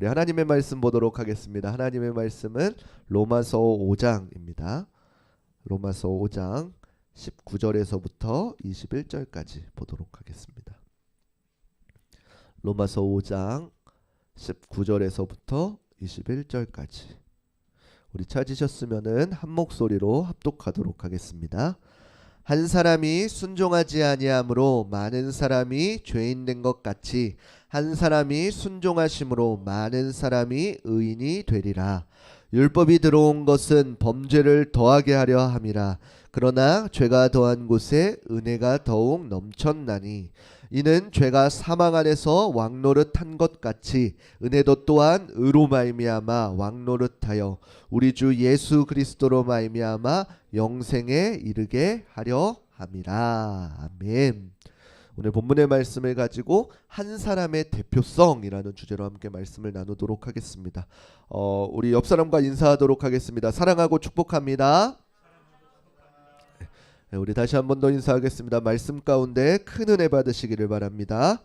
우리 하나님의 말씀 보도록 하겠습니다. 하나님의 말씀은 로마서 5장입니다. 로마서 5장 19절에서부터 21절까지 보도록 하겠습니다. 로마서 5장 19절에서부터 21절까지 우리 찾으셨으면은 한 목소리로 합독하도록 하겠습니다. 한 사람이 순종하지 아니함으로 많은 사람이 죄인 된 것 같이 한 사람이 순종하심으로 많은 사람이 의인이 되리라. 율법이 들어온 것은 범죄를 더하게 하려 함이라. 그러나 죄가 더한 곳에 은혜가 더욱 넘쳤나니 이는 죄가 사망 안에서 왕노릇한 것 같이 은혜도 또한 의로 말미암아 왕노릇하여 우리 주 예수 그리스도로 말미암아 영생에 이르게 하려 함이라. 아멘. 오늘 본문의 말씀을 가지고 한 사람의 대표성이라는 주제로 함께 말씀을 나누도록 하겠습니다. 우리 옆 사람과 인사하도록 하겠습니다. 사랑하고 축복합니다. 우리 다시 한 번 더 인사하겠습니다. 말씀 가운데 큰 은혜 받으시기를 바랍니다.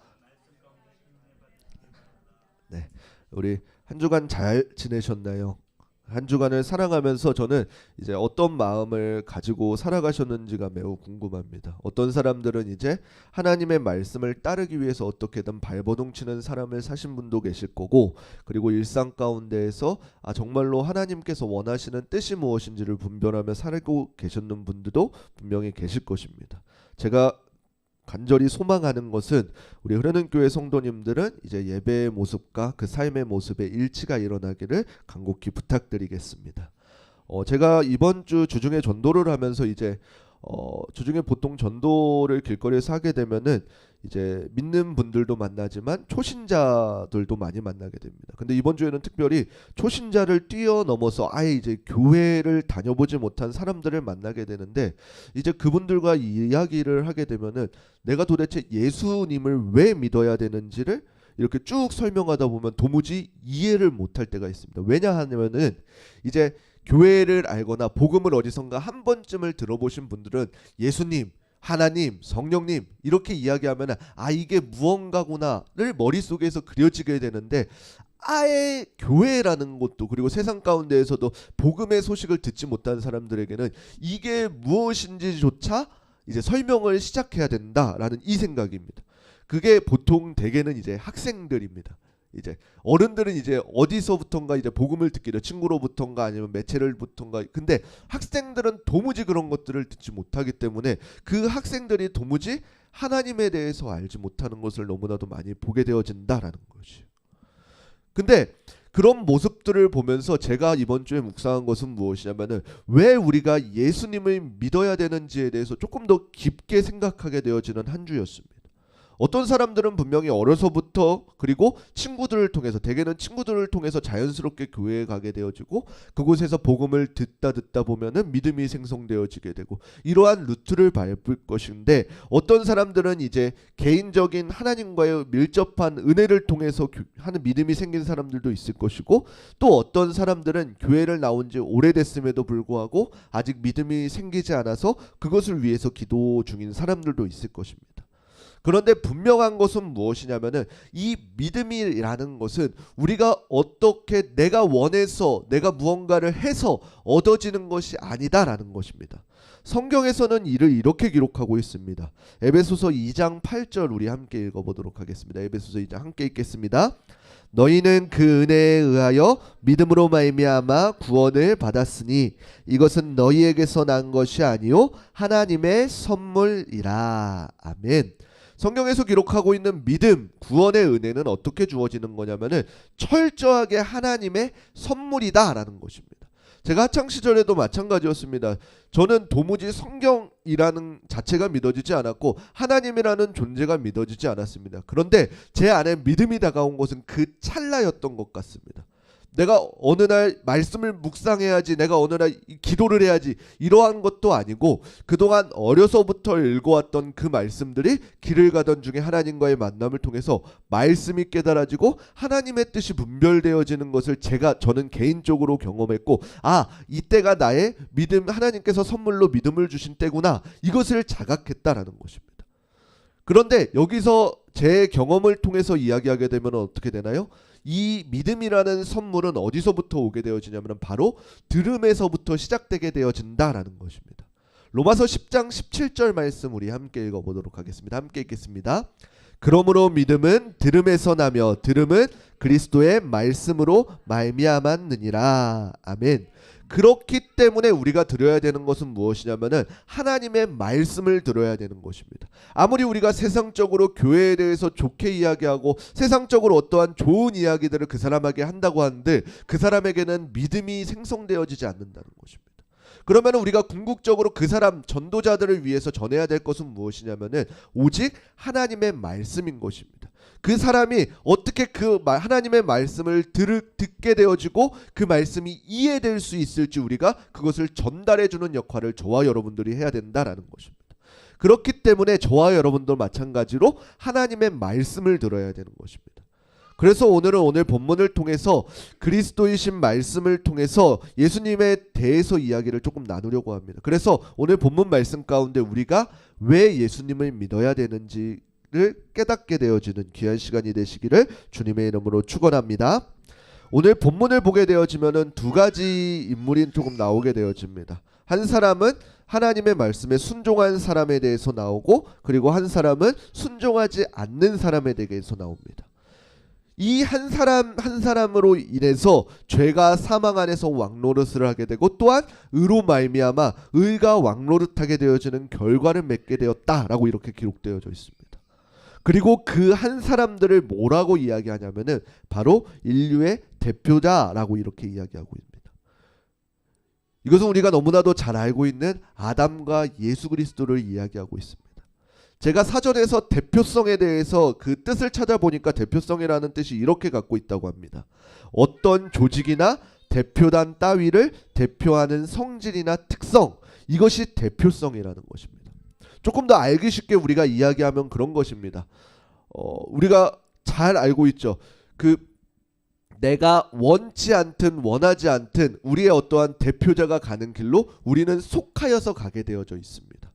네, 우리 한 주간 잘 지내셨나요? 한 주간을 살아가면서 저는 이제 어떤 마음을 가지고 살아가셨는지가 매우 궁금합니다. 어떤 사람들은 이제 하나님의 말씀을 따르기 위해서 어떻게든 발버둥치는 삶을 사신 분도 계실 거고, 그리고 일상 가운데에서 정말로 하나님께서 원하시는 뜻이 무엇인지를 분별하며 살고 계셨는 분들도 분명히 계실 것입니다. 제가 간절히 소망하는 것은 우리 흐르는 교회 성도님들은 이제 예배의 모습과 그 삶의 모습에 일치가 일어나기를 간곡히 부탁드리겠습니다. 제가 이번 주 주중에 전도를 하면서 이제 주중에 보통 전도를 길거리에서 하게 되면은 이제 믿는 분들도 만나지만 초신자들도 많이 만나게 됩니다. 근데 이번 주에는 특별히 초신자를 뛰어넘어서 아예 이제 교회를 다녀보지 못한 사람들을 만나게 되는데, 이제 그분들과 이야기를 하게 되면은 내가 도대체 예수님을 왜 믿어야 되는지를 이렇게 쭉 설명하다 보면 도무지 이해를 못할 때가 있습니다. 왜냐하면은 이제 교회를 알거나 복음을 어디선가 한 번쯤을 들어보신 분들은 예수님, 하나님, 성령님 이렇게 이야기하면 이게 무언가구나를 머릿속에서 그려지게 되는데, 아예 교회라는 것도 그리고 세상 가운데에서도 복음의 소식을 듣지 못한 사람들에게는 이게 무엇인지조차 이제 설명을 시작해야 된다라는 이 생각입니다. 그게 보통 대개는 이제 학생들입니다. 이제 어른들은 이제 어디서부턴가 이제 복음을 듣기를 친구로부턴가 아니면 매체를부턴가, 근데 학생들은 도무지 그런 것들을 듣지 못하기 때문에 그 학생들이 도무지 하나님에 대해서 알지 못하는 것을 너무나도 많이 보게 되어진다라는 것이. 근데 그런 모습들을 보면서 제가 이번 주에 묵상한 것은 무엇이냐면은 왜 우리가 예수님을 믿어야 되는지에 대해서 조금 더 깊게 생각하게 되어지는 한 주였습니다. 어떤 사람들은 분명히 어려서부터 그리고 친구들을 통해서, 대개는 친구들을 통해서 자연스럽게 교회에 가게 되어지고 그곳에서 복음을 듣다 보면은 믿음이 생성되어지게 되고 이러한 루트를 밟을 것인데, 어떤 사람들은 이제 개인적인 하나님과의 밀접한 은혜를 통해서 하는 믿음이 생긴 사람들도 있을 것이고, 또 어떤 사람들은 교회를 나온 지 오래됐음에도 불구하고 아직 믿음이 생기지 않아서 그것을 위해서 기도 중인 사람들도 있을 것입니다. 그런데 분명한 것은 무엇이냐면은 이 믿음이라는 것은 우리가 어떻게 내가 원해서 내가 무언가를 해서 얻어지는 것이 아니다라는 것입니다. 성경에서는 이를 이렇게 기록하고 있습니다. 에베소서 2장 8절 우리 함께 읽어보도록 하겠습니다. 에베소서 2장 함께 읽겠습니다. 너희는 그 은혜에 의하여 믿음으로 말미암아 구원을 받았으니 이것은 너희에게서 난 것이 아니요 하나님의 선물이라. 아멘. 성경에서 기록하고 있는 믿음, 구원의 은혜는 어떻게 주어지는 거냐면은 철저하게 하나님의 선물이다라는 것입니다. 제가 학창시절에도 마찬가지였습니다. 저는 도무지 성경이라는 자체가 믿어지지 않았고 하나님이라는 존재가 믿어지지 않았습니다. 그런데 제 안에 믿음이 다가온 것은 그 찰나였던 것 같습니다. 내가 어느 날 말씀을 묵상해야지, 내가 어느 날 기도를 해야지, 이러한 것도 아니고 그동안 어려서부터 읽어왔던 그 말씀들이 길을 가던 중에 하나님과의 만남을 통해서 말씀이 깨달아지고 하나님의 뜻이 분별되어지는 것을 저는 개인적으로 경험했고, 이때가 나의 믿음, 하나님께서 선물로 믿음을 주신 때구나, 이것을 자각했다라는 것입니다. 그런데 여기서 제 경험을 통해서 이야기하게 되면 어떻게 되나요? 이 믿음이라는 선물은 어디서부터 오게 되어지냐면 바로 들음에서부터 시작되게 되어진다라는 것입니다. 로마서 10장 17절 말씀 우리 함께 읽어보도록 하겠습니다. 함께 읽겠습니다. 그러므로 믿음은 들음에서 나며 들음은 그리스도의 말씀으로 말미암았느니라. 아멘. 그렇기 때문에 우리가 들어야 되는 것은 무엇이냐면은 하나님의 말씀을 들어야 되는 것입니다. 아무리 우리가 세상적으로 교회에 대해서 좋게 이야기하고 세상적으로 어떠한 좋은 이야기들을 그 사람에게 한다고 하는데 그 사람에게는 믿음이 생성되어지지 않는다는 것입니다. 그러면 우리가 궁극적으로 그 사람 전도자들을 위해서 전해야 될 것은 무엇이냐면은 오직 하나님의 말씀인 것입니다. 그 사람이 어떻게 그 하나님의 말씀을 듣게 되어지고 그 말씀이 이해될 수 있을지 우리가 그것을 전달해주는 역할을 저와 여러분들이 해야 된다라는 것입니다. 그렇기 때문에 저와 여러분도 마찬가지로 하나님의 말씀을 들어야 되는 것입니다. 그래서 오늘 본문을 통해서 그리스도이신 말씀을 통해서 예수님에 대해서 이야기를 조금 나누려고 합니다. 그래서 오늘 본문 말씀 가운데 우리가 왜 예수님을 믿어야 되는지를 깨닫게 되어지는 귀한 시간이 되시기를 주님의 이름으로 축원합니다. 오늘 본문을 보게 되어지면은 두 가지 인물이 조금 나오게 되어집니다. 한 사람은 하나님의 말씀에 순종한 사람에 대해서 나오고, 그리고 한 사람은 순종하지 않는 사람에 대해서 나옵니다. 이 한 사람으로 인해서 죄가 사망 안에서 왕노릇을 하게 되고, 또한 의로 말미암아 의가 왕노릇하게 되어지는 결과를 맺게 되었다라고 이렇게 기록되어져 있습니다. 그리고 그 한 사람들을 뭐라고 이야기하냐면은 바로 인류의 대표자라고 이렇게 이야기하고 있습니다. 이것은 우리가 너무나도 잘 알고 있는 아담과 예수 그리스도를 이야기하고 있습니다. 제가 사전에서 대표성에 대해서 그 뜻을 찾아보니까 대표성이라는 뜻이 이렇게 갖고 있다고 합니다. 어떤 조직이나 대표단 따위를 대표하는 성질이나 특성, 이것이 대표성이라는 것입니다. 조금 더 알기 쉽게 우리가 이야기하면 그런 것입니다. 우리가 잘 알고 있죠. 내가 원치 않든 원하지 않든 우리의 어떠한 대표자가 가는 길로 우리는 속하여서 가게 되어져 있습니다.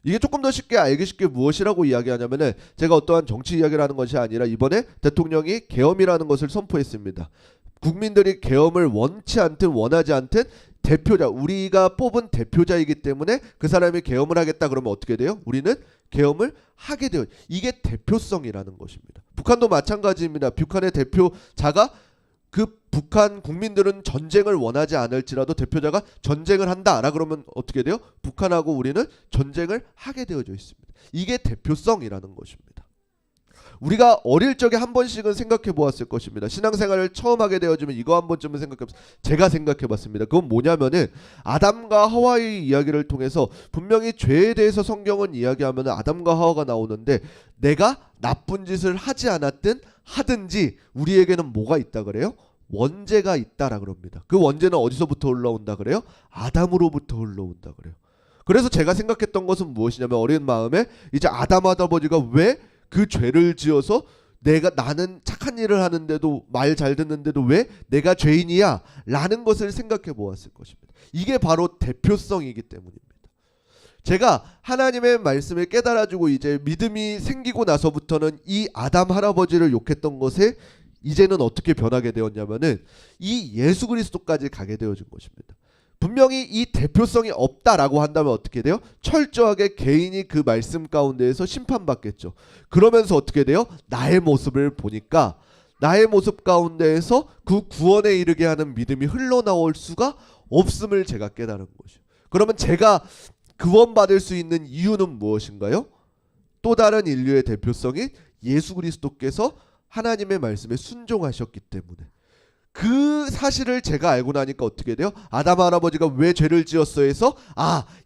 이게 조금 더 쉽게 알기 쉽게 무엇이라고 이야기하냐면은, 제가 어떠한 정치 이야기를 하는 것이 아니라 이번에 대통령이 계엄이라는 것을 선포했습니다. 국민들이 계엄을 원치 않든 원하지 않든 대표자, 우리가 뽑은 대표자이기 때문에 그 사람이 계엄을 하겠다 그러면 어떻게 돼요? 우리는 계엄을 하게 돼요. 이게 대표성이라는 것입니다. 북한도 마찬가지입니다. 북한의 대표자가 북한 국민들은 전쟁을 원하지 않을지라도 대표자가 전쟁을 한다라 그러면 어떻게 돼요? 북한하고 우리는 전쟁을 하게 되어져 있습니다. 이게 대표성이라는 것입니다. 우리가 어릴 적에 한 번씩은 생각해 보았을 것입니다. 신앙생활을 처음 하게 되어지면 이거 한 번쯤은 제가 생각해 봤습니다. 그건 뭐냐면은 아담과 하와의 이야기를 통해서 분명히 죄에 대해서 성경은 이야기하면 아담과 하와가 나오는데, 내가 나쁜 짓을 하지 않았든 하든지 우리에게는 뭐가 있다 그래요? 원죄가 있다라 그럽니다. 그 원죄는 어디서부터 올라온다 그래요? 아담으로부터 올라온다 그래요. 그래서 제가 생각했던 것은 무엇이냐면, 어린 마음에 이제 아담 아버지가 왜 그 죄를 지어서 나는 착한 일을 하는데도, 말 잘 듣는데도 왜 내가 죄인이야? 라는 것을 생각해 보았을 것입니다. 이게 바로 대표성이기 때문입니다. 제가 하나님의 말씀을 깨달아주고 이제 믿음이 생기고 나서부터는 이 아담 할아버지를 욕했던 것에 이제는 어떻게 변하게 되었냐면은 이 예수 그리스도까지 가게 되어진 것입니다. 분명히 이 대표성이 없다라고 한다면 어떻게 돼요? 철저하게 개인이 그 말씀 가운데에서 심판받겠죠. 그러면서 어떻게 돼요? 나의 모습을 보니까 나의 모습 가운데에서 그 구원에 이르게 하는 믿음이 흘러나올 수가 없음을 제가 깨달은 것이죠. 그러면 제가 구원받을 수 있는 이유는 무엇인가요? 또 다른 인류의 대표성인 예수 그리스도께서 하나님의 말씀에 순종하셨기 때문에, 그 사실을 제가 알고 나니까 어떻게 돼요? 아담 할아버지가 왜 죄를 지었어 해서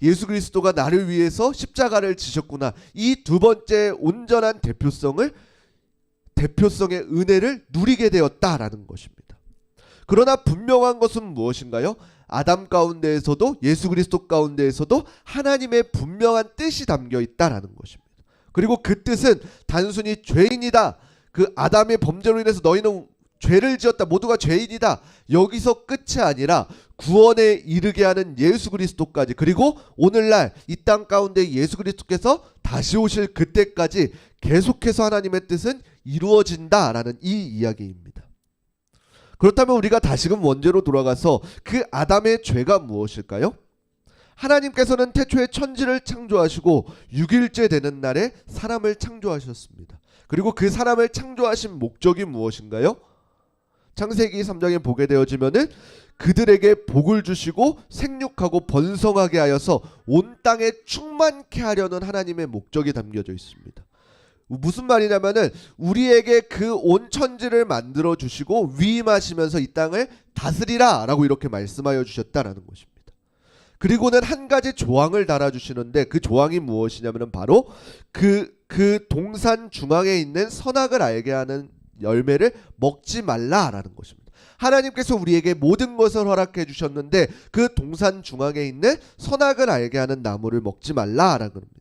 예수 그리스도가 나를 위해서 십자가를 지셨구나, 이 두 번째 온전한 대표성의 은혜를 누리게 되었다라는 것입니다. 그러나 분명한 것은 무엇인가요? 아담 가운데에서도 예수 그리스도 가운데에서도 하나님의 분명한 뜻이 담겨 있다라는 것입니다. 그리고 그 뜻은 단순히 죄인이다, 그 아담의 범죄로 인해서 너희는 죄를 지었다, 모두가 죄인이다, 여기서 끝이 아니라 구원에 이르게 하는 예수 그리스도까지, 그리고 오늘날 이 땅 가운데 예수 그리스도께서 다시 오실 그때까지 계속해서 하나님의 뜻은 이루어진다라는 이 이야기입니다. 그렇다면 우리가 다시금 원죄로 돌아가서 그 아담의 죄가 무엇일까요? 하나님께서는 태초에 천지를 창조하시고 6일째 되는 날에 사람을 창조하셨습니다. 그리고 그 사람을 창조하신 목적이 무엇인가요? 창세기 3장에 보게 되어지면은 그들에게 복을 주시고 생육하고 번성하게 하여서 온 땅에 충만케 하려는 하나님의 목적이 담겨져 있습니다. 무슨 말이냐면은 우리에게 그 온 천지를 만들어 주시고 위임하시면서 이 땅을 다스리라 라고 이렇게 말씀하여 주셨다라는 것입니다. 그리고는 한 가지 조항을 달아주시는데 그 조항이 무엇이냐면은 바로 그 동산 중앙에 있는 선악을 알게 하는 열매를 먹지 말라라는 것입니다. 하나님께서 우리에게 모든 것을 허락해 주셨는데 그 동산 중앙에 있는 선악을 알게 하는 나무를 먹지 말라라는 겁니다.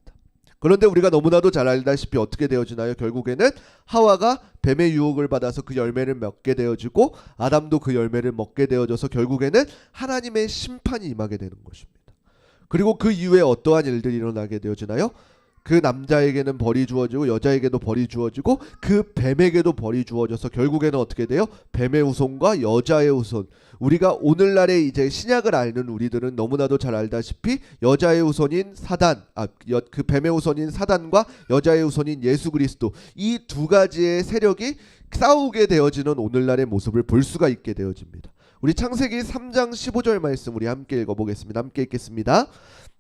그런데 우리가 너무나도 잘 알다시피 어떻게 되어지나요? 결국에는 하와가 뱀의 유혹을 받아서 그 열매를 먹게 되어지고 아담도 그 열매를 먹게 되어져서 결국에는 하나님의 심판이 임하게 되는 것입니다. 그리고 그 이후에 어떠한 일들이 일어나게 되어지나요? 그 남자에게는 벌이 주어지고 여자에게도 벌이 주어지고 그 뱀에게도 벌이 주어져서 결국에는 어떻게 돼요? 뱀의 후손과 여자의 후손. 우리가 오늘날에 이제 신약을 알는 우리들은 너무나도 잘 알다시피 여자의 후손인 사단, 그 뱀의 후손인 사단과 여자의 후손인 예수 그리스도, 이 두 가지의 세력이 싸우게 되어지는 오늘날의 모습을 볼 수가 있게 되어집니다. 우리 창세기 3장 15절 말씀 우리 함께 읽어보겠습니다. 함께 읽겠습니다.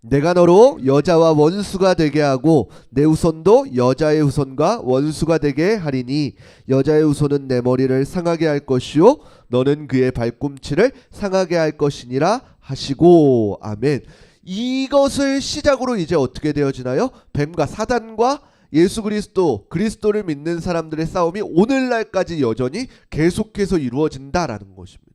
내가 너로 여자와 원수가 되게 하고 내 후손도 여자의 후손과 원수가 되게 하리니 여자의 후손은 내 머리를 상하게 할 것이요 너는 그의 발꿈치를 상하게 할 것이니라 하시고. 아멘. 이것을 시작으로 이제 어떻게 되어지나요? 뱀과 사단과 예수 그리스도를 믿는 사람들의 싸움이 오늘날까지 여전히 계속해서 이루어진다라는 것입니다.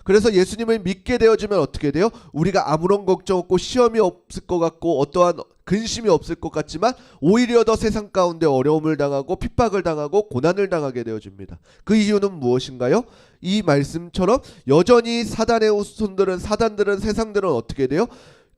그래서 예수님을 믿게 되어지면 어떻게 돼요? 우리가 아무런 걱정 없고 시험이 없을 것 같고 어떠한 근심이 없을 것 같지만 오히려 더 세상 가운데 어려움을 당하고 핍박을 당하고 고난을 당하게 되어집니다. 그 이유는 무엇인가요? 이 말씀처럼 여전히 사단의 후손들은, 사단들은, 세상들은 어떻게 돼요?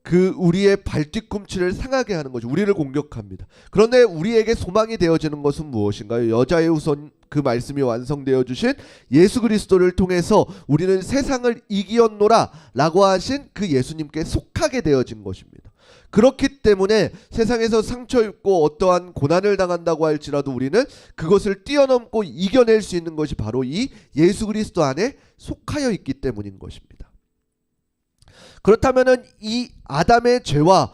그 우리의 발뒤꿈치를 상하게 하는 거죠. 우리를 공격합니다. 그런데 우리에게 소망이 되어지는 것은 무엇인가요? 여자의 후손, 그 말씀이 완성되어 주신 예수 그리스도를 통해서 우리는 세상을 이기었노라 라고 하신 그 예수님께 속하게 되어진 것입니다. 그렇기 때문에 세상에서 상처 입고 어떠한 고난을 당한다고 할지라도 우리는 그것을 뛰어넘고 이겨낼 수 있는 것이 바로 이 예수 그리스도 안에 속하여 있기 때문인 것입니다. 그렇다면은 이 아담의 죄와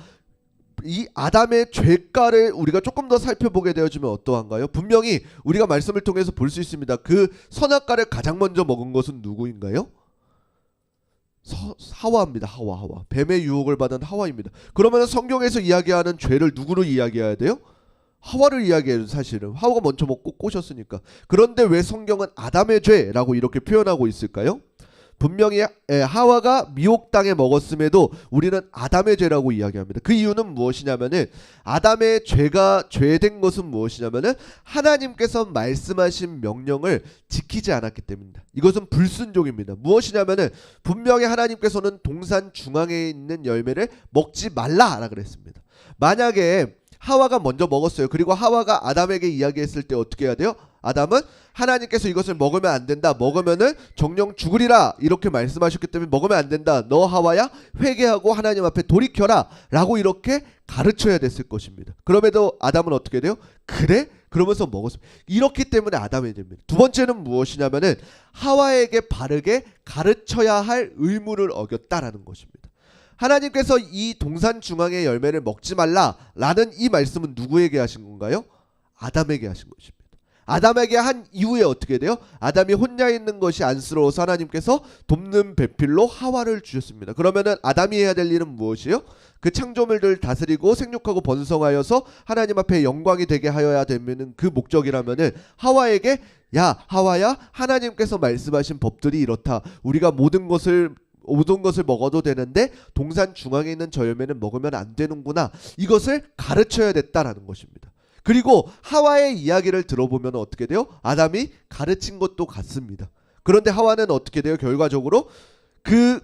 이 아담의 죄가를 우리가 조금 더 살펴보게 되어지면 어떠한가요? 분명히 우리가 말씀을 통해서 볼 수 있습니다. 그 선악과를 가장 먼저 먹은 것은 누구인가요? 하와입니다. 하와. 뱀의 유혹을 받은 하와입니다. 그러면 성경에서 이야기하는 죄를 누구로 이야기해야 돼요? 하와를 이야기해요. 사실은 하와가 먼저 먹고 꼬셨으니까. 그런데 왜 성경은 아담의 죄라고 이렇게 표현하고 있을까요? 분명히 하와가 미혹당해 먹었음에도 우리는 아담의 죄라고 이야기합니다. 그 이유는 무엇이냐면은 아담의 죄가 죄된 것은 무엇이냐면은 하나님께서 말씀하신 명령을 지키지 않았기 때문입니다. 이것은 불순종입니다. 무엇이냐면은 분명히 하나님께서는 동산 중앙에 있는 열매를 먹지 말라라 그랬습니다. 만약에 하와가 먼저 먹었어요. 그리고 하와가 아담에게 이야기했을 때 어떻게 해야 돼요? 아담은 하나님께서 이것을 먹으면 안 된다. 먹으면은 정령 죽으리라. 이렇게 말씀하셨기 때문에 먹으면 안 된다. 너 하와야 회개하고 하나님 앞에 돌이켜라. 라고 이렇게 가르쳐야 됐을 것입니다. 그럼에도 아담은 어떻게 돼요? 그래? 그러면서 먹었습니다. 이렇기 때문에 아담의 죄입니다. 두 번째는 무엇이냐면은 하와에게 바르게 가르쳐야 할 의무를 어겼다라는 것입니다. 하나님께서 이 동산 중앙의 열매를 먹지 말라라는 이 말씀은 누구에게 하신 건가요? 아담에게 하신 것입니다. 아담에게 한 이후에 어떻게 돼요? 아담이 혼자 있는 것이 안쓰러워서 하나님께서 돕는 배필로 하와를 주셨습니다. 그러면은 아담이 해야 될 일은 무엇이에요? 그 창조물들 다스리고 생육하고 번성하여서 하나님 앞에 영광이 되게 하여야 되면은 그 목적이라면은 하와에게 야 하와야 하나님께서 말씀하신 법들이 이렇다. 우리가 모든 것을 먹어도 되는데 동산 중앙에 있는 저 열매는 먹으면 안 되는구나. 이것을 가르쳐야 됐다라는 것입니다. 그리고 하와의 이야기를 들어보면 어떻게 돼요? 아담이 가르친 것도 같습니다. 그런데 하와는 어떻게 돼요? 결과적으로 그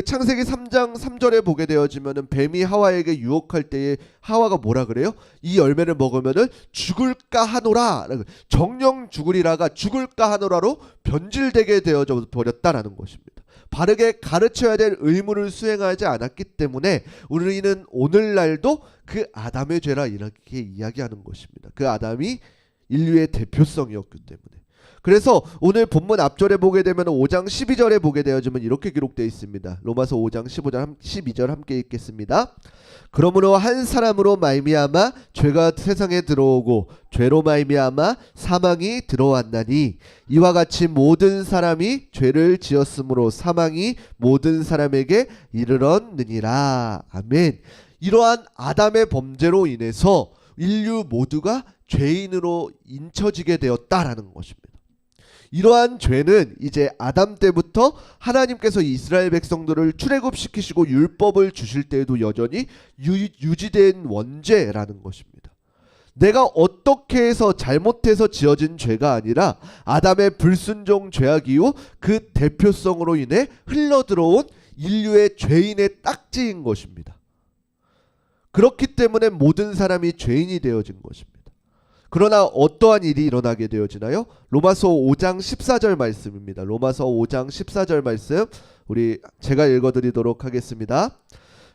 창세기 3장 3절에 보게 되어지면은 뱀이 하와에게 유혹할 때에 하와가 뭐라 그래요? 이 열매를 먹으면은 죽을까 하노라. 정령 죽으리라가 죽을까 하노라로 변질되게 되어져 버렸다라는 것입니다. 바르게 가르쳐야 될 의무를 수행하지 않았기 때문에 우리는 오늘날도 그 아담의 죄라 이렇게 이야기하는 것입니다. 그 아담이 인류의 대표성이었기 때문에. 그래서 오늘 본문 앞절에 보게 되면 5장 12절에 보게 되어지면 이렇게 기록되어 있습니다. 로마서 5장 15절 12절 함께 읽겠습니다. 그러므로 한 사람으로 말미암아 죄가 세상에 들어오고 죄로 말미암아 사망이 들어왔나니 이와 같이 모든 사람이 죄를 지었으므로 사망이 모든 사람에게 이르렀느니라. 아멘. 이러한 아담의 범죄로 인해서 인류 모두가 죄인으로 인쳐지게 되었다라는 것입니다. 이러한 죄는 이제 아담 때부터 하나님께서 이스라엘 백성들을 출애굽시키시고 율법을 주실 때에도 여전히 유지된 원죄라는 것입니다. 내가 어떻게 해서 잘못해서 지어진 죄가 아니라 아담의 불순종 죄악 이후 그 대표성으로 인해 흘러들어온 인류의 죄인의 딱지인 것입니다. 그렇기 때문에 모든 사람이 죄인이 되어진 것입니다. 그러나 어떠한 일이 일어나게 되어지나요? 로마서 5장 14절 말씀입니다. 로마서 5장 14절 말씀 우리 제가 읽어드리도록 하겠습니다.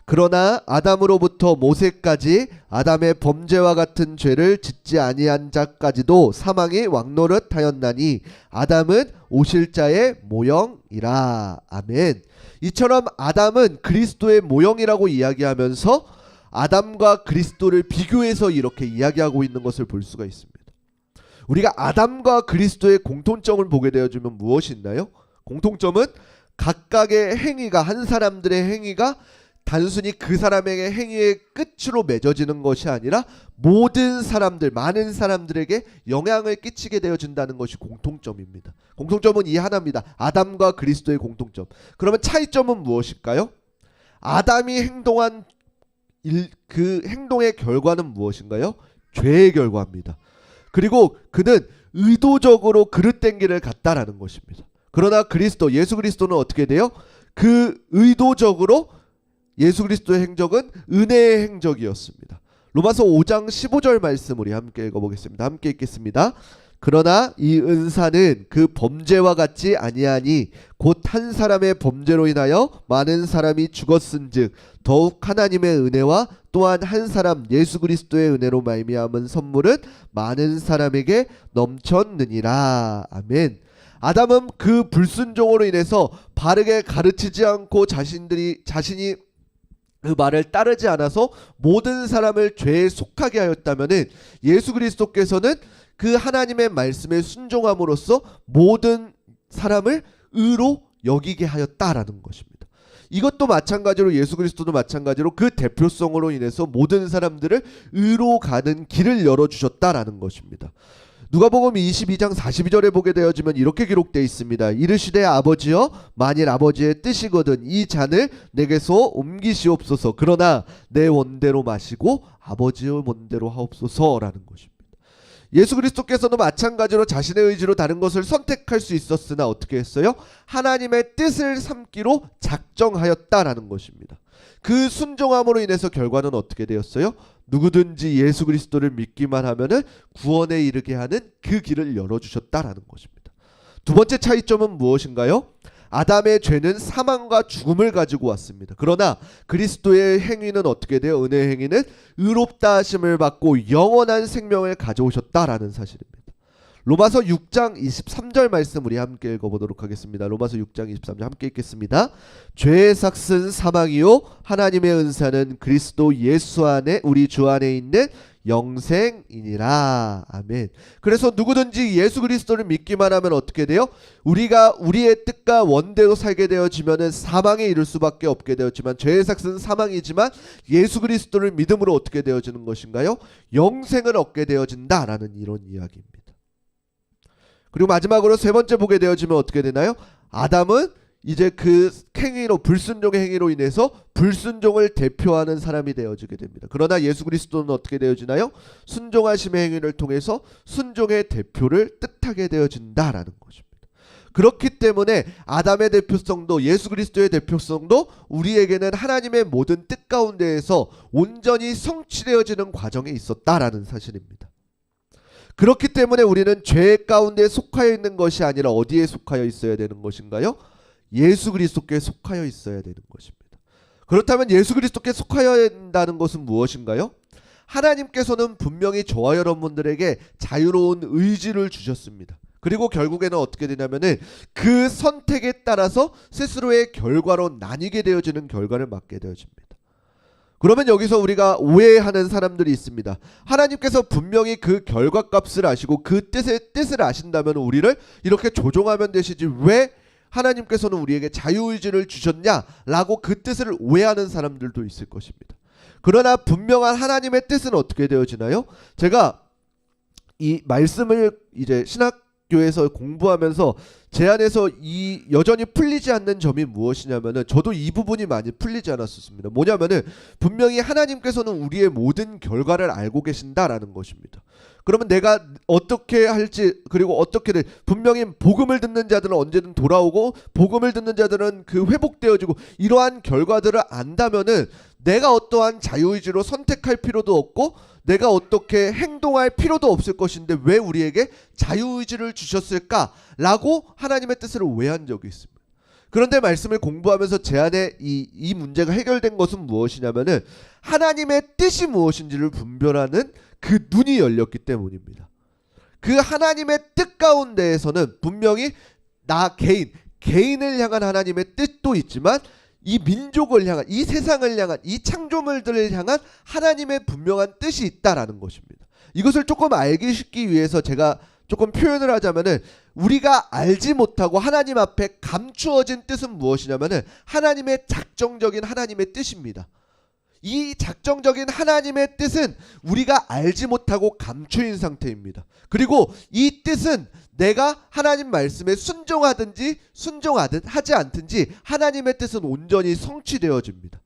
그러나 아담으로부터 모세까지 아담의 범죄와 같은 죄를 짓지 아니한 자까지도 사망이 왕노릇하였나니 아담은 오실 자의 모형이라. 아멘. 이처럼 아담은 그리스도의 모형이라고 이야기하면서 아담과 그리스도를 비교해서 이렇게 이야기하고 있는 것을 볼 수가 있습니다. 우리가 아담과 그리스도의 공통점을 보게 되어지면 무엇이 있나요? 공통점은 각각의 행위가 한 사람들의 행위가 단순히 그 사람에게 행위의 끝으로 맺어지는 것이 아니라 모든 사람들, 많은 사람들에게 영향을 끼치게 되어진다는 것이 공통점입니다. 공통점은 이 하나입니다. 아담과 그리스도의 공통점. 그러면 차이점은 무엇일까요? 아담이 행동한 그 행동의 결과는 무엇인가요? 죄의 결과입니다. 그리고 그는 의도적으로 그릇된 길을 갔다라는 것입니다. 그러나 그리스도, 예수 그리스도는 어떻게 돼요? 그 의도적으로 예수 그리스도의 행적은 은혜의 행적이었습니다. 로마서 5장 15절 말씀 우리 함께 읽어보겠습니다. 함께 읽겠습니다. 그러나 이 은사는 그 범죄와 같지 아니하니 곧 한 사람의 범죄로 인하여 많은 사람이 죽었은즉 더욱 하나님의 은혜와 또한 한 사람 예수 그리스도의 은혜로 말미암은 선물은 많은 사람에게 넘쳤느니라. 아멘. 아담은 그 불순종으로 인해서 바르게 가르치지 않고 자신이 그 말을 따르지 않아서 모든 사람을 죄에 속하게 하였다면은 예수 그리스도께서는 그 하나님의 말씀에 순종함으로써 모든 사람을 의로 여기게 하였다라는 것입니다. 이것도 마찬가지로 예수 그리스도도 마찬가지로 그 대표성으로 인해서 모든 사람들을 의로 가는 길을 열어주셨다라는 것입니다. 누가복음 22장 42절에 보게 되어지면 이렇게 기록되어 있습니다. 이르시되 아버지여 만일 아버지의 뜻이거든 이 잔을 내게서 옮기시옵소서. 그러나 내 원대로 마시고 아버지의 원대로 하옵소서라는 것입니다. 예수 그리스도께서도 마찬가지로 자신의 의지로 다른 것을 선택할 수 있었으나 어떻게 했어요? 하나님의 뜻을 삼기로 작정하였다라는 것입니다. 그 순종함으로 인해서 결과는 어떻게 되었어요? 누구든지 예수 그리스도를 믿기만 하면은 구원에 이르게 하는 그 길을 열어주셨다라는 것입니다. 두 번째 차이점은 무엇인가요? 아담의 죄는 사망과 죽음을 가지고 왔습니다. 그러나 그리스도의 행위는 어떻게 돼요? 은혜의 행위는 의롭다 하심을 받고 영원한 생명을 가져오셨다라는 사실입니다. 로마서 6장 23절 말씀 우리 함께 읽어보도록 하겠습니다. 로마서 6장 23절 함께 읽겠습니다. 죄의 삭은 사망이요 하나님의 은사는 그리스도 예수 안에 우리 주 안에 있는 영생이니라. 아멘. 그래서 누구든지 예수 그리스도를 믿기만 하면 어떻게 돼요? 우리가 우리의 뜻과 원대로 살게 되어지면은 사망에 이를 수밖에 없게 되었지만 죄의 삭은 사망이지만 예수 그리스도를 믿음으로 어떻게 되어지는 것인가요? 영생을 얻게 되어진다라는 이런 이야기입니다. 그리고 마지막으로 세 번째 보게 되어지면 어떻게 되나요? 아담은 이제 그 행위로 불순종의 행위로 인해서 불순종을 대표하는 사람이 되어지게 됩니다. 그러나 예수 그리스도는 어떻게 되어지나요? 순종하심의 행위를 통해서 순종의 대표를 뜻하게 되어진다라는 것입니다. 그렇기 때문에 아담의 대표성도 예수 그리스도의 대표성도 우리에게는 하나님의 모든 뜻 가운데에서 온전히 성취되어지는 과정에 있었다라는 사실입니다. 그렇기 때문에 우리는 죄 가운데 속하여 있는 것이 아니라 어디에 속하여 있어야 되는 것인가요? 예수 그리스도께 속하여 있어야 되는 것입니다. 그렇다면 예수 그리스도께 속하여 한다는 것은 무엇인가요? 하나님께서는 분명히 저와 여러분들에게 자유로운 의지를 주셨습니다. 그리고 결국에는 어떻게 되냐면은 그 선택에 따라서 스스로의 결과로 나뉘게 되어지는 결과를 맞게 되어집니다. 그러면 여기서 우리가 오해하는 사람들이 있습니다. 하나님께서 분명히 그 결과값을 아시고 그 뜻을 아신다면 우리를 이렇게 조종하면 되시지 왜 하나님께서는 우리에게 자유의지를 주셨냐라고 그 뜻을 오해하는 사람들도 있을 것입니다. 그러나 분명한 하나님의 뜻은 어떻게 되어지나요? 제가 이 말씀을 이제 신학교에서 공부하면서 제 안에서 이 여전히 풀리지 않는 점이 무엇이냐면은 저도 이 부분이 많이 풀리지 않았었습니다. 뭐냐면은 분명히 하나님께서는 우리의 모든 결과를 알고 계신다라는 것입니다. 그러면 내가 어떻게 할지 그리고 어떻게든 분명히 복음을 듣는 자들은 언제든 돌아오고 복음을 듣는 자들은 그 회복되어지고 이러한 결과들을 안다면은 내가 어떠한 자유의지로 선택할 필요도 없고 내가 어떻게 행동할 필요도 없을 것인데 왜 우리에게 자유의지를 주셨을까라고 하나님의 뜻을 오해한 적이 있습니다. 그런데 말씀을 공부하면서 제 안에 이 문제가 해결된 것은 무엇이냐면은 하나님의 뜻이 무엇인지를 분별하는 그 눈이 열렸기 때문입니다. 그 하나님의 뜻 가운데에서는 분명히 나 개인을 향한 하나님의 뜻도 있지만 이 민족을 향한 이 세상을 향한 이 창조물들을 향한 하나님의 분명한 뜻이 있다라는 것입니다. 이것을 조금 알기 쉽기 위해서 제가 조금 표현을 하자면은 우리가 알지 못하고 하나님 앞에 감추어진 뜻은 무엇이냐면은 하나님의 작정적인 하나님의 뜻입니다. 이 작정적인 하나님의 뜻은 우리가 알지 못하고 감추인 상태입니다. 그리고 이 뜻은 내가 하나님 말씀에 순종하든지 하지 않든지 하나님의 뜻은 온전히 성취되어집니다.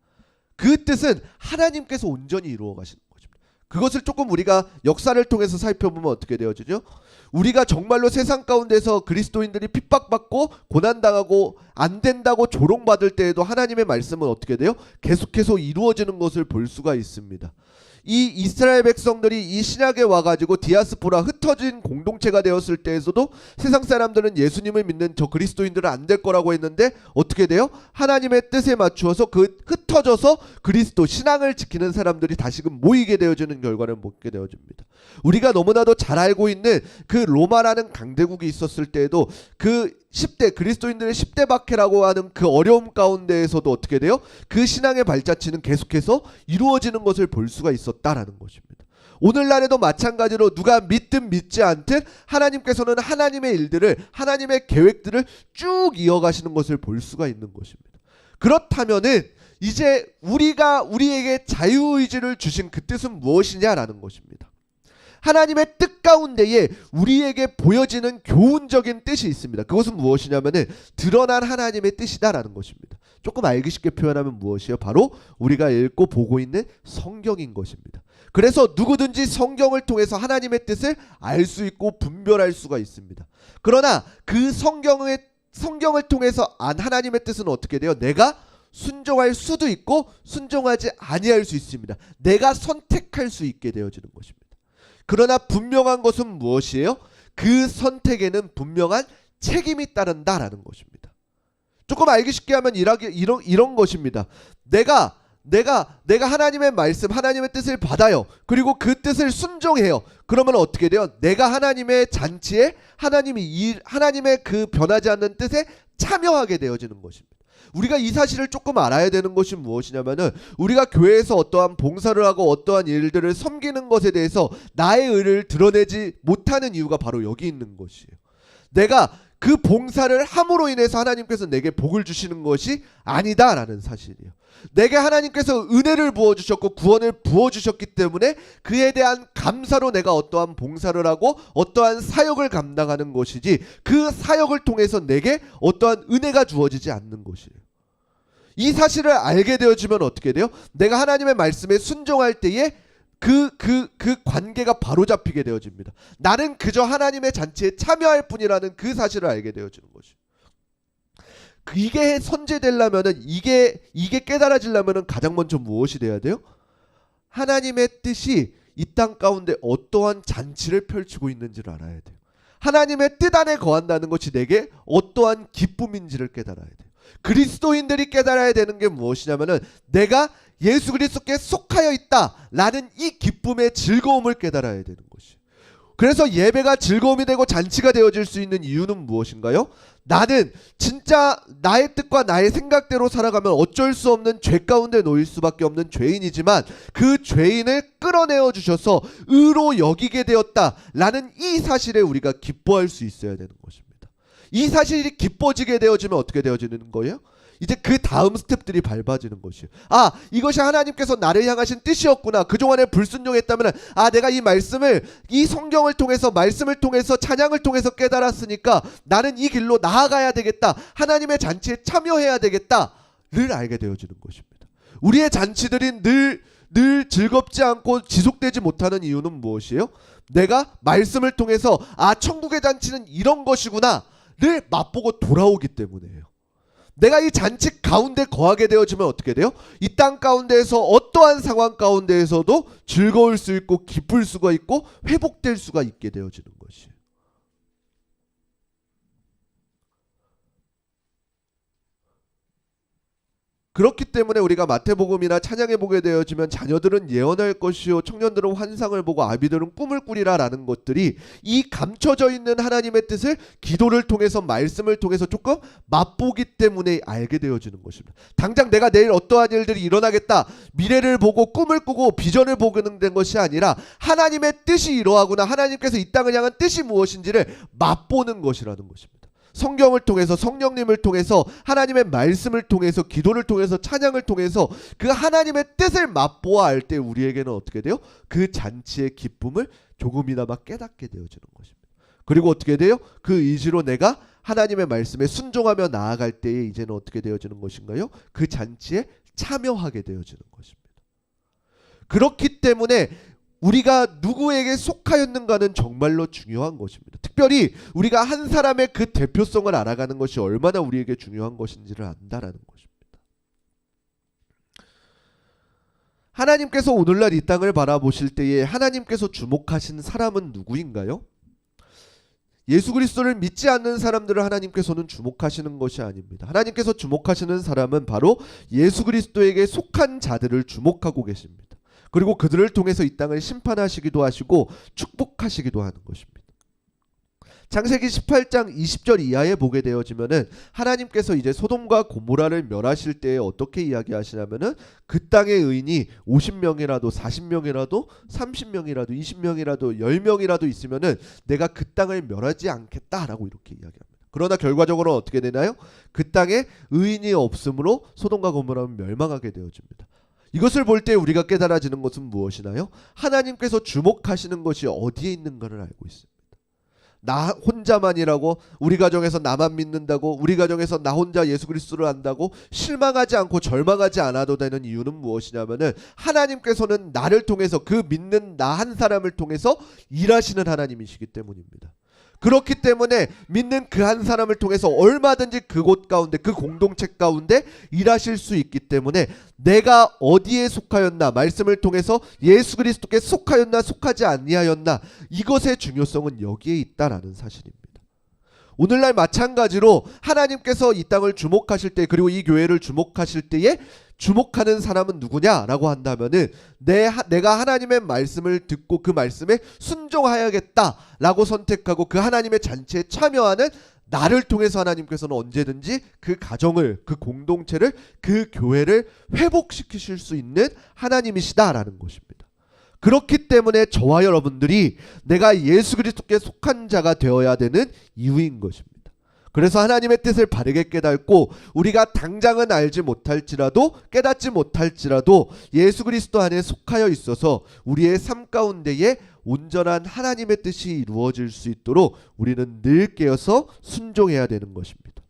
그 뜻은 하나님께서 온전히 이루어 가시는 것입니다. 그것을 조금 우리가 역사를 통해서 살펴보면 어떻게 되어지죠? 우리가 정말로 세상 가운데서 그리스도인들이 핍박받고 고난당하고 안 된다고 조롱받을 때에도 하나님의 말씀은 어떻게 돼요? 계속해서 이루어지는 것을 볼 수가 있습니다. 이 이스라엘 백성들이 이 신약에 와가지고 디아스포라 흩어진 공동체가 되었을 때에서도 세상 사람들은 예수님을 믿는 저 그리스도인들은 안 될 거라고 했는데 어떻게 돼요? 하나님의 뜻에 맞추어서 그 흩어져서 그리스도 신앙을 지키는 사람들이 다시금 모이게 되어지는 결과를 보게 되어집니다. 우리가 너무나도 잘 알고 있는 그 로마라는 강대국이 있었을 때에도 그 10대 그리스도인들의 10대 박해라고 하는 그 어려움 가운데에서도 어떻게 돼요? 그 신앙의 발자취는 계속해서 이루어지는 것을 볼 수가 있었다라는 것입니다. 오늘날에도 마찬가지로 누가 믿든 믿지 않든 하나님께서는 하나님의 일들을 하나님의 계획들을 쭉 이어가시는 것을 볼 수가 있는 것입니다. 그렇다면은 이제 우리에게 자유의지를 주신 그 뜻은 무엇이냐라는 것입니다. 하나님의 뜻 가운데에 우리에게 보여지는 교훈적인 뜻이 있습니다. 그것은 무엇이냐면은 드러난 하나님의 뜻이다라는 것입니다. 조금 알기 쉽게 표현하면 무엇이요? 바로 우리가 읽고 보고 있는 성경인 것입니다. 그래서 누구든지 성경을 통해서 하나님의 뜻을 알 수 있고 분별할 수가 있습니다. 그러나 그 성경을 통해서 안 하나님의 뜻은 어떻게 돼요? 내가 순종할 수도 있고 순종하지 아니할 수 있습니다. 내가 선택할 수 있게 되어지는 것입니다. 그러나 분명한 것은 무엇이에요? 그 선택에는 분명한 책임이 따른다라는 것입니다. 조금 알기 쉽게 하면 이런 것입니다. 내가 하나님의 말씀, 하나님의 뜻을 받아요. 그리고 그 뜻을 순종해요. 그러면 어떻게 돼요? 내가 하나님의 잔치에 하나님의 그 변하지 않는 뜻에 참여하게 되어지는 것입니다. 우리가 이 사실을 조금 알아야 되는 것이 무엇이냐면은 우리가 교회에서 어떠한 봉사를 하고 어떠한 일들을 섬기는 것에 대해서 나의 의를 드러내지 못하는 이유가 바로 여기 있는 것이에요. 내가 그 봉사를 함으로 인해서 하나님께서 내게 복을 주시는 것이 아니다라는 사실이에요. 내게 하나님께서 은혜를 부어주셨고 구원을 부어주셨기 때문에 그에 대한 감사로 내가 어떠한 봉사를 하고 어떠한 사역을 감당하는 것이지 그 사역을 통해서 내게 어떠한 은혜가 주어지지 않는 것이에요. 이 사실을 알게 되어지면 어떻게 돼요? 내가 하나님의 말씀에 순종할 때에 그 관계가 바로 잡히게 되어집니다. 나는 그저 하나님의 잔치에 참여할 뿐이라는 그 사실을 알게 되어지는 것이. 이게 선제되려면은 이게 깨달아지려면은 가장 먼저 무엇이 돼야 돼요? 하나님의 뜻이 이 땅 가운데 어떠한 잔치를 펼치고 있는지를 알아야 돼요. 하나님의 뜻 안에 거한다는 것이 내게 어떠한 기쁨인지를 깨달아야 돼요. 그리스도인들이 깨달아야 되는 게 무엇이냐면은 내가 예수 그리스도께 속하여 있다라는 이 기쁨의 즐거움을 깨달아야 되는 것이. 그래서 예배가 즐거움이 되고 잔치가 되어질 수 있는 이유는 무엇인가요? 나는 진짜 나의 뜻과 나의 생각대로 살아가면 어쩔 수 없는 죄 가운데 놓일 수밖에 없는 죄인이지만 그 죄인을 끌어내어 주셔서 의로 여기게 되었다라는 이 사실에 우리가 기뻐할 수 있어야 되는 것입니다. 이 사실이 기뻐지게 되어지면 어떻게 되어지는 거예요? 이제 그 다음 스텝들이 밟아지는 것이에요. 아, 이것이 하나님께서 나를 향하신 뜻이었구나. 그동안에 불순종했다면 내가 이 말씀을, 이 성경을 통해서, 말씀을 통해서, 찬양을 통해서 깨달았으니까 나는 이 길로 나아가야 되겠다. 하나님의 잔치에 참여해야 되겠다를 알게 되어지는 것입니다. 우리의 잔치들이 늘 즐겁지 않고 지속되지 못하는 이유는 무엇이에요? 내가 말씀을 통해서 천국의 잔치는 이런 것이구나를 맛보고 돌아오기 때문이에요. 내가 이 잔치 가운데 거하게 되어지면 어떻게 돼요? 이 땅 가운데에서 어떠한 상황 가운데에서도 즐거울 수 있고 기쁠 수가 있고 회복될 수가 있게 되어지는 것이에요. 그렇기 때문에 우리가 마태복음이나 찬양에 보게 되어지면 자녀들은 예언할 것이요 청년들은 환상을 보고 아비들은 꿈을 꾸리라 라는 것들이 이 감춰져 있는 하나님의 뜻을 기도를 통해서 말씀을 통해서 조금 맛보기 때문에 알게 되어지는 것입니다. 당장 내가 내일 어떠한 일들이 일어나겠다, 미래를 보고 꿈을 꾸고 비전을 보는 된 것이 아니라 하나님의 뜻이 이러하구나, 하나님께서 이 땅을 향한 뜻이 무엇인지를 맛보는 것이라는 것입니다. 성경을 통해서, 성령님을 통해서, 하나님의 말씀을 통해서, 기도를 통해서, 찬양을 통해서 그 하나님의 뜻을 맛보아 알 때 우리에게는 어떻게 돼요? 그 잔치의 기쁨을 조금이나마 깨닫게 되어지는 것입니다. 그리고 어떻게 돼요? 그 의지로 내가 하나님의 말씀에 순종하며 나아갈 때에 이제는 어떻게 되어지는 것인가요? 그 잔치에 참여하게 되어지는 것입니다. 그렇기 때문에 우리가 누구에게 속하였는가는 정말로 중요한 것입니다. 특별히 우리가 한 사람의 그 대표성을 알아가는 것이 얼마나 우리에게 중요한 것인지를 안다라는 것입니다. 하나님께서 오늘날 이 땅을 바라보실 때에 하나님께서 주목하신 사람은 누구인가요? 예수 그리스도를 믿지 않는 사람들을 하나님께서는 주목하시는 것이 아닙니다. 하나님께서 주목하시는 사람은 바로 예수 그리스도에게 속한 자들을 주목하고 계십니다. 그리고 그들을 통해서 이 땅을 심판하시기도 하시고 축복하시기도 하는 것입니다. 창세기 18장 20절 이하에 보게 되어지면은 하나님께서 이제 소돔과 고모라를 멸하실 때에 어떻게 이야기하시냐면은 그 땅의 의인이 50명이라도 40명이라도 30명이라도 20명이라도 10명이라도 있으면은 내가 그 땅을 멸하지 않겠다라고 이렇게 이야기합니다. 그러나 결과적으로 어떻게 되나요? 그 땅에 의인이 없으므로 소돔과 고모라는 멸망하게 되어집니다. 이것을 볼 때 우리가 깨달아지는 것은 무엇이나요? 하나님께서 주목하시는 것이 어디에 있는가를 알고 있습니다. 나 혼자만이라고, 우리 가정에서 나만 믿는다고, 우리 가정에서 나 혼자 예수 그리스도를 안다고 실망하지 않고 절망하지 않아도 되는 이유는 무엇이냐면은 하나님께서는 나를 통해서, 그 믿는 나 한 사람을 통해서 일하시는 하나님이시기 때문입니다. 그렇기 때문에 믿는 그 한 사람을 통해서 얼마든지 그곳 가운데, 그 공동체 가운데 일하실 수 있기 때문에 내가 어디에 속하였나, 말씀을 통해서 예수 그리스도께 속하였나 속하지 아니하였나, 이것의 중요성은 여기에 있다라는 사실입니다. 오늘날 마찬가지로 하나님께서 이 땅을 주목하실 때, 그리고 이 교회를 주목하실 때에 주목하는 사람은 누구냐라고 한다면은 내가 하나님의 말씀을 듣고 그 말씀에 순종하여야겠다라고 선택하고 그 하나님의 잔치에 참여하는 나를 통해서 하나님께서는 언제든지 그 가정을, 그 공동체를, 그 교회를 회복시키실 수 있는 하나님이시다라는 것입니다. 그렇기 때문에 저와 여러분들이 내가 예수 그리스도께 속한 자가 되어야 되는 이유인 것입니다. 그래서 하나님의 뜻을 바르게 깨닫고 우리가 당장은 알지 못할지라도, 깨닫지 못할지라도 예수 그리스도 안에 속하여 있어서 우리의 삶 가운데에 온전한 하나님의 뜻이 이루어질 수 있도록 우리는 늘 깨어서 순종해야 되는 것입니다.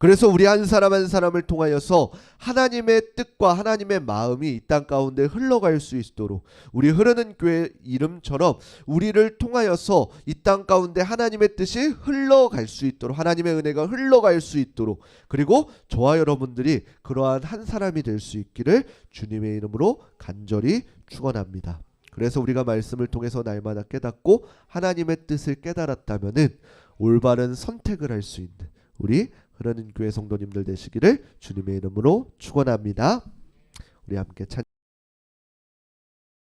그래서 우리 한 사람 한 사람을 통하여서 하나님의 뜻과 하나님의 마음이 이 땅 가운데 흘러갈 수 있도록, 우리 흐르는 교회 이름처럼 우리를 통하여서 이 땅 가운데 하나님의 뜻이 흘러갈 수 있도록, 하나님의 은혜가 흘러갈 수 있도록, 그리고 저와 여러분들이 그러한 한 사람이 될 수 있기를 주님의 이름으로 간절히 축원합니다. 그래서 우리가 말씀을 통해서 날마다 깨닫고 하나님의 뜻을 깨달았다면은 올바른 선택을 할 수 있는 우리 흐르는 교회 성도님들 되시기를 주님의 이름으로 축원합니다. 우리 함께 찬